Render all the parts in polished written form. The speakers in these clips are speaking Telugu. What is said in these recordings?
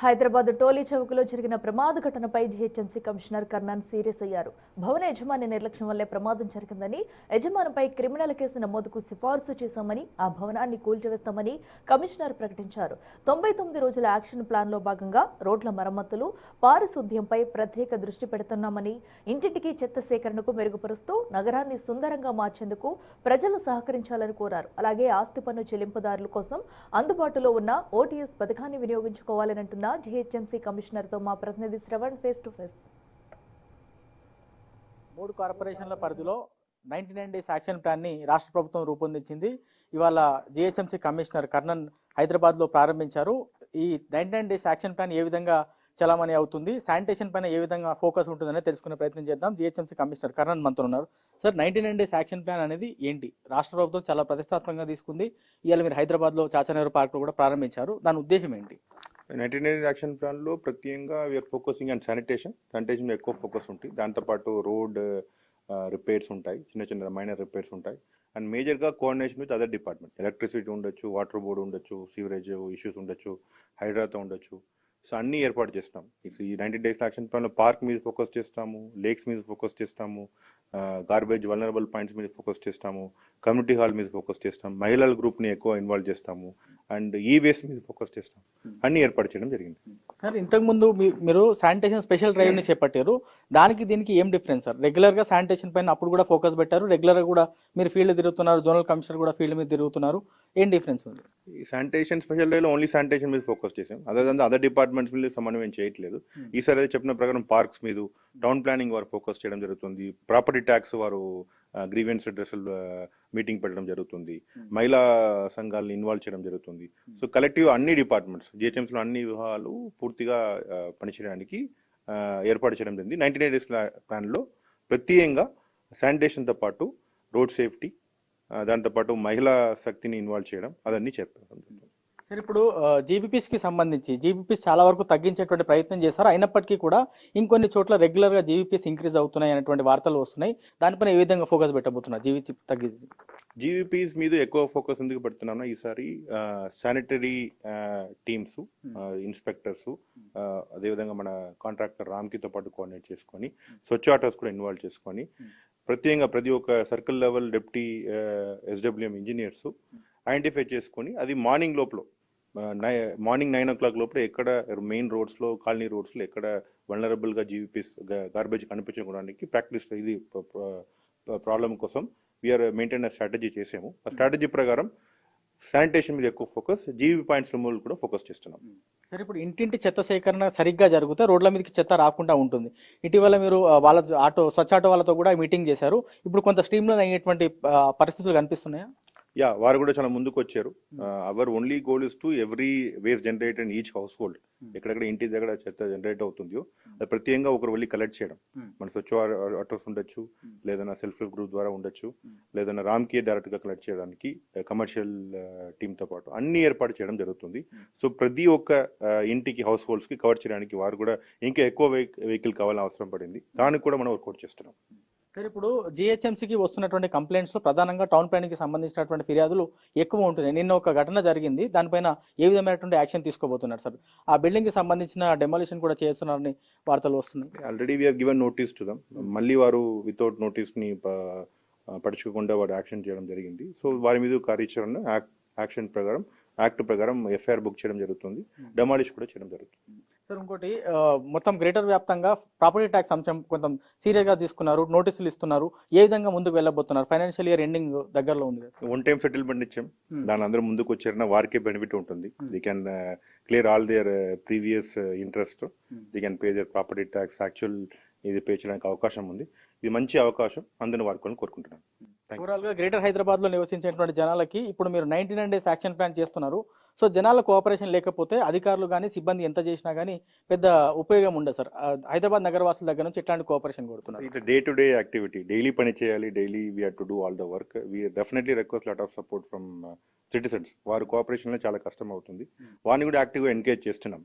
హైదరాబాద్ టోలీ చౌకలో జరిగిన ప్రమాద ఘటనపై జీహెచ్ఎంసీ కమిషనర్ కర్ణన్ సీరియస్ అయ్యారు. భవన యజమాని నిర్లక్ష్యం వల్లే ప్రమాదం జరిగిందని, యజమానిపై క్రిమినల్ కేసు నమోదుకు సిఫార్సు చేశామని, ఆ భవనాన్ని కూల్చివేస్తామని కమిషనర్ ప్రకటించారు. 99 రోజుల యాక్షన్ ప్లాన్లో భాగంగా రోడ్ల మరమ్మతులు, పారిశుద్ధ్యంపై ప్రత్యేక దృష్టి పెడుతున్నామని, ఇంటింటికి చెత్త సేకరణకు మెరుగుపరుస్తూ నగరాన్ని సుందరంగా మార్చేందుకు ప్రజలు సహకరించాలని కోరారు. అలాగే ఆస్తి పన్ను చెల్లింపుదారుల కోసం అందుబాటులో ఉన్న ఓటీఎస్ పథకాన్ని వినియోగించుకోవాలని అంటున్నారు జీహెచ్ఎంసీ కమిషనర్ తో మా ప్రతినిధి శ్రవణ్ ఫేస్ టు ఫేస్. 3 కార్పొరేషన్ల పరిధిలో 99 డేస్ యాక్షన్ ప్లాన్ ని రాష్ట్ర ప్రభుత్వం రూపొందించింది. ఇవాళ జీహెచ్ఎంసీ కమిషనర్ కర్ణన్ హైదరాబాద్ లో ప్రారంభించారు. ఈ 99 డేస్ యాక్షన్ ప్లాన్ ఏ విధంగా చలామణి అవుతుంది, శానిటేషన్ పైన ఏ విధంగా ఫోకస్ ఉంటుందని తెలుసుకునే ప్రయత్నం చేద్దాం. జీహెచ్ఎంసీ కమిషనర్ కర్ణన్ మనతో ఉన్నారు. సార్, 99 డేస్ యాక్షన్ ప్లాన్ అనేది ఏంటి? రాష్ట్ర ప్రభుత్వం చాలా ప్రతిష్టాత్మకంగా తీసుకుంది. ఇవాళ మీరు హైదరాబాద్ లో చాచానగర్ పార్క్ లో కూడా ప్రారంభించారు. దాని ఉద్దేశం ఏంటి? 99 డేస్ యాక్షన్ ప్లాన్లో ప్రత్యేకంగా వీఆర్ ఫోకసింగ్ అండ్ శానిటేషన్ ఎక్కువ ఫోకస్ ఉంటుంది. దాంతోపాటు రోడ్ రిపేర్స్ ఉంటాయి, చిన్న చిన్న మైనర్ రిపేర్స్ ఉంటాయి. అండ్ మేజర్గా coordination with other department, electricity ఉండొచ్చు, వాటర్ బోర్డు ఉండొచ్చు, సీవరేజ్ ఇష్యూస్ ఉండొచ్చు, హైడ్రాతో ఉండొచ్చు. సో అన్నీ ఏర్పాటు చేస్తాం. ఈ 90 డేస్ యాక్షన్ ప్లాన్లో పార్క్ మీద ఫోకస్ చేస్తాము, లేక్స్ మీద ఫోకస్ చేస్తాము, గార్బేజ్ వల్నరబుల్ పాయింట్స్ మీద ఫోకస్ చేస్తాము, కమ్యూనిటీ హాల్ మీద ఫోకస్ చేస్తాం, మహిళల గ్రూప్ని ఎక్కువ ఇన్వాల్వ్ చేస్తాము, అండ్ ఈ వేస్ట్ మీద ఫోకస్ చేస్తాం. అన్ని ఏర్పాటు చేయడం జరిగింది. సార్, ఇంతకుముందు మీరు శానిటేషన్ స్పెషల్ డ్రైవ్ని చేపట్టారు. దానికి దీనికి ఏం డిఫరెన్స్ సార్? రెగ్యులర్గా శానిటేషన్ పైన అప్పుడు కూడా ఫోకస్ పెట్టారు, రెగ్యులర్గా కూడా మీరు ఫీల్డ్ తిరుగుతున్నారు, జోనల్ కమిషనర్ కూడా ఫీల్డ్ మీద తిరుగుతున్నారు. ఏం డిఫరెన్స్ ఉంది? ఈ శానిటేషన్ స్పెషల్ డ్రైవ్లో ఓన్లీ శానిటేషన్ మీద ఫోకస్ చేసాం. అదర్ డిపార్ట్మెంట్స్ మీద సమన్వయం చేయట్లేదు. ఈసారి అయితే చెప్పిన ప్రకారం పార్క్స్ మీద, టౌన్ ప్లానింగ్ వారు ఫోకస్ చేయడం జరుగుతుంది, ప్రాపర్టీ ట్యాక్స్ వారు గ్రీవెన్స్ డ్రెస్సులు మీటింగ్ పెట్టడం జరుగుతుంది, మహిళా సంఘాలను ఇన్వాల్వ్ చేయడం జరుగుతుంది. సో కలెక్టివ్ అన్ని డిపార్ట్మెంట్స్ జిహెచ్ఎంసీలో అన్ని విభాగాలు పూర్తిగా పనిచేయడానికి ఏర్పాటు చేయడం జరిగింది. 99 డేస్ ప్లాన్లో ప్రత్యేకంగా శానిటేషన్తో పాటు రోడ్ సేఫ్టీ, దాంతోపాటు మహిళా శక్తిని ఇన్వాల్వ్ చేయడం, అదన్నీ చేర్పడం జరుగుతుంది. సార్, ఇప్పుడు జీబీపీస్కి సంబంధించి జీబీపీస్ చాలా వరకు తగ్గించేటువంటి ప్రయత్నం చేశారు. అయినప్పటికీ కూడా ఇంకొన్ని చోట్ల రెగ్యులర్గా జీబీపీస్ ఇంక్రీజ్ అవుతున్నాయి అనేటువంటి వార్తలు వస్తున్నాయి. దానిపైన ఏ విధంగా ఫోకస్ పెట్టబోతున్నారు? జీవీపీస్ మీద ఎక్కువ ఫోకస్ ఎందుకు పెడుతున్నాను ఈసారి? శానిటరీ టీమ్స్, ఇన్స్పెక్టర్స్, అదేవిధంగా మన కాంట్రాక్టర్ రామ్కితో పాటు కోఆర్డినేట్ చేసుకొని, స్వచ్ఛ ఆటోస్ కూడా ఇన్వాల్వ్ చేసుకొని, ప్రత్యేకంగా ప్రతి ఒక్క circle level deputy SWM engineers identify చేసుకొని, అది మార్నింగ్ 9 o'clock లోపల ఎక్కడ మెయిన్ రోడ్స్లో, కాలనీ రోడ్స్లో ఎక్కడ వల్నరబుల్గా జీవీపీస్ గార్బేజ్ కనిపించడానికి ప్రాక్టీస్, ఇది ప్రాబ్లం కోసం వీఆర్ మెయింటైన్ స్ట్రాటజీ చేసాము. ఆ స్ట్రాటజీ ప్రకారం శానిటేషన్ మీద ఎక్కువ ఫోకస్, జీవీ పాయింట్స్ రిమూవల్ కూడా ఫోకస్ చేస్తున్నాం. సరే, ఇప్పుడు ఇంటింటి చెత్త సేకరణ సరిగ్గా జరిగితే రోడ్ల మీదకి చెత్త రాకుండా ఉంటుంది. ఇటీవల మీరు వాళ్ళ స్వచ్ఛ ఆటో వాళ్ళతో కూడా మీటింగ్ చేశారు. ఇప్పుడు కొంత స్ట్రీమ్లైన్ అయ్యేటువంటి పరిస్థితులు కనిపిస్తున్నాయా? వారు కూడా చాలా ముందుకు వచ్చారు. Our only goal is to every waste generate in each household, ఎక్కడెక్కడ ఇంటి దగ్గర చెత్త జనరేట్ అవుతుందో అది ప్రత్యేకంగా ఒకరు వెళ్ళి కలెక్ట్ చేయడం. మన స్వచ్ఛ ఆటోస్ ఉండొచ్చు, లేదన్నా సెల్ఫ్ హెల్ప్ గ్రూప్ ద్వారా ఉండొచ్చు, లేదన్నా రామ్కి డైరెక్ట్గా కలెక్ట్ చేయడానికి కమర్షియల్ టీమ్తో పాటు అన్ని ఏర్పాటు చేయడం జరుగుతుంది. సో ప్రతి ఒక్క ఇంటికి, హౌస్ హోల్డ్స్కి కవర్ చేయడానికి వారు కూడా ఇంకా ఎక్కువ వెహికల్ కావాలని అవసరం పడింది. దానికి కూడా మనం వర్కౌట్ చేస్తున్నాం. సార్, ఇప్పుడు జీహెచ్ఎంసీకి వస్తున్నటువంటి కంప్లైంట్స్లో ప్రధానంగా టౌన్ ప్లానింగ్కి సంబంధించినటువంటి ఫిర్యాదులు ఎక్కువ ఉంటున్నాయి. నిన్న ఒక ఘటన జరిగింది, దానిపైన ఏ విధమైనటువంటి యాక్షన్ తీసుకోబోతున్నారు సార్? ఆ బిల్డింగ్కి సంబంధించిన డెమాలిషన్ కూడా చేస్తున్నారని వార్తలు వస్తున్నాయి. Already we have given notice to them. మళ్ళీ వారు వితౌట్ నోటీస్ని పడుచుకోకుండా వారు యాక్షన్ చేయడం జరిగింది. సో వారి మీద కార్యాచరణ యాక్ట్ ప్రకారం ఎఫ్ఐఆర్ బుక్ చేయడం జరుగుతుంది, డెమాలిష్ కూడా చేయడం జరుగుతుంది. సార్, ఇంకోటి, మొత్తం గ్రేటర్ వ్యాప్తంగా ప్రాపర్టీ ట్యాక్స్ అంశం కొంచెం సీరియస్గా తీసుకున్నారు, నోటీసులు ఇస్తున్నారు. ఏ విధంగా ముందుకు వెళ్ళబోతున్నారు? ఫైనాన్షియల్ ఇయర్ ఎండింగ్ దగ్గరలో ఉంది. వన్ టైం సెటిల్మెంట్ ఇచ్చాం, దాని అందరూ ముందుకు వచ్చారన్నా వారికే బెనిఫిట్ ఉంటుంది. They can clear all their previous interest, they can pay their property tax, actual ఇది పే చేయడానికి అవకాశం ఉంది. ఇది మంచి అవకాశం, అందరిని వాడుకోవాలని కోరుకుంటున్నాను. ఓవరాల్గా గ్రేటర్ హైదరాబాద్లో నివసించేటువంటి జనాలకి ఇప్పుడు మీరు 99 డేస్ యాక్షన్ ప్లాన్ చేస్తున్నారు. సో జనాల కోఆపరేషన్ లేకపోతే అధికారులు కానీ సిబ్బంది ఎంత చేసినా కానీ పెద్ద ఉపయోగం ఉండదు సార్. హైదరాబాద్ నగరవాసుల దగ్గర నుంచి ఎట్లాంటి కోఆపరేషన్ కోరుతున్నారు? It's day to day activity, daily పని చేయాలి, daily we have to do all the work. We definitely request lot of support from citizens. వారి కోఆపరేషన్లో చాలా కష్టం అవుతుంది, వారిని కూడా యాక్టివ్గా ఎంకరేజ్ చేస్తున్నాం.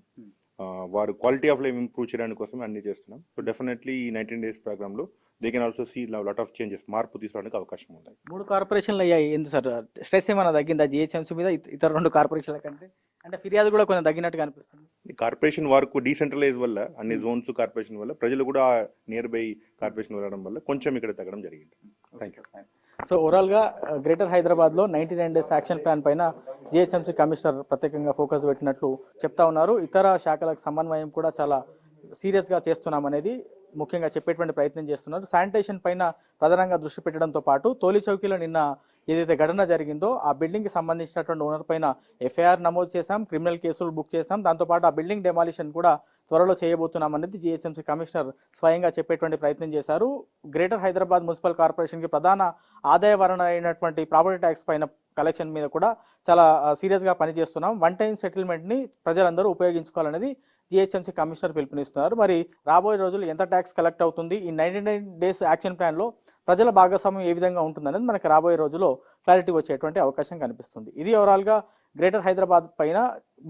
వారు క్వాలిటీ ఆఫ్ లైఫ్ ఇంప్రూవ్ చేయడానికి కోసం అన్ని చేస్తున్నాం. సో డెఫినెట్లీ ఈ 19 డేస్ ప్రోగ్రామ్లో they can also see lot of changes, మార్పు తీసుకోవడానికి అవకాశం ఉంది. 3 కార్పొరేషన్లు అయ్యాయి, ఎందుకు సార్ స్ట్రెస్ ఏమైనా తగ్గిందా జీహెచ్ఎంసీ మీద ఇతర 2 కార్పొరేషన్ల కంటే? అంటే ఫిర్యాదు కూడా కొంచెం తగ్గినట్టుగా అనిపిస్తుంది. కార్పొరేషన్ వరకు డీసెంట్రలైజ్ వల్ల అన్ని జోన్స్ కార్పొరేషన్ వల్ల ప్రజలు కూడా నియర్ బై కార్పొరేషన్ వెళ్ళడం వల్ల కొంచెం ఇక్కడ తగ్గడం జరిగింది. Thank you. సో ఓవరాల్గా గ్రేటర్ హైదరాబాద్లో 99 డేస్ యాక్షన్ ప్లాన్ పైన జిహెచ్ఎంసీ కమిషనర్ ప్రత్యేకంగా ఫోకస్ పెట్టినట్లు చెప్తా ఉన్నారు. ఇతర శాఖలకు సమన్వయం కూడా చాలా సీరియస్గా చేస్తున్నామనేది ముఖ్యంగా చెప్పేటువంటి ప్రయత్నం చేస్తున్నారు. శానిటేషన్ పైన ప్రధానంగా దృష్టి పెట్టడంతో పాటు తోలి చౌకీలో నిన్న ఏదైతే ఘటన జరిగిందో ఆ బిల్డింగ్కి సంబంధించినటువంటి ఓనర్ పైన ఎఫ్ఐఆర్ నమోదు చేశాం, క్రిమినల్ కేసులు బుక్ చేశాం. దాంతోపాటు ఆ బిల్డింగ్ డెమాలిషన్ కూడా త్వరలో చేయబోతున్నాం అనేది జిహెచ్ఎంసీ కమిషనర్ స్వయంగా చెప్పేటువంటి ప్రయత్నం చేశారు. గ్రేటర్ హైదరాబాద్ మున్సిపల్ కార్పొరేషన్కి ప్రధాన ఆదాయ వనరు అయినటువంటి ప్రాపర్టీ ట్యాక్స్ పైన కలెక్షన్ మీద కూడా చాలా సీరియస్గా పనిచేస్తున్నాం. వన్ టైం సెటిల్మెంట్ని ప్రజలందరూ ఉపయోగించుకోవాలనేది జిహెచ్ఎంసీ కమిషనర్ పిలుపునిస్తున్నారు. మరి రాబోయే రోజులు ఎంత ట్యాక్స్ కలెక్ట్ అవుతుంది, ఈ 99 డేస్ యాక్షన్ ప్లాన్లో ప్రజల భాగస్వామ్యం ఏ విధంగా ఉంటుందనేది మనకి రాబోయే రోజుల్లో క్లారిటీ వచ్చేటువంటి అవకాశం కనిపిస్తుంది. ఇది ఓవరాల్గా గ్రేటర్ హైదరాబాద్ పైన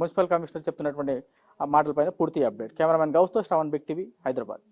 మున్సిపల్ కమిషనర్ చెప్తున్నటువంటి మాటల పైన పూర్తి అప్డేట్. కెమెరామెన్ గౌస్తో శ్రవణ్, బిగ్ టీవీ, హైదరాబాద్.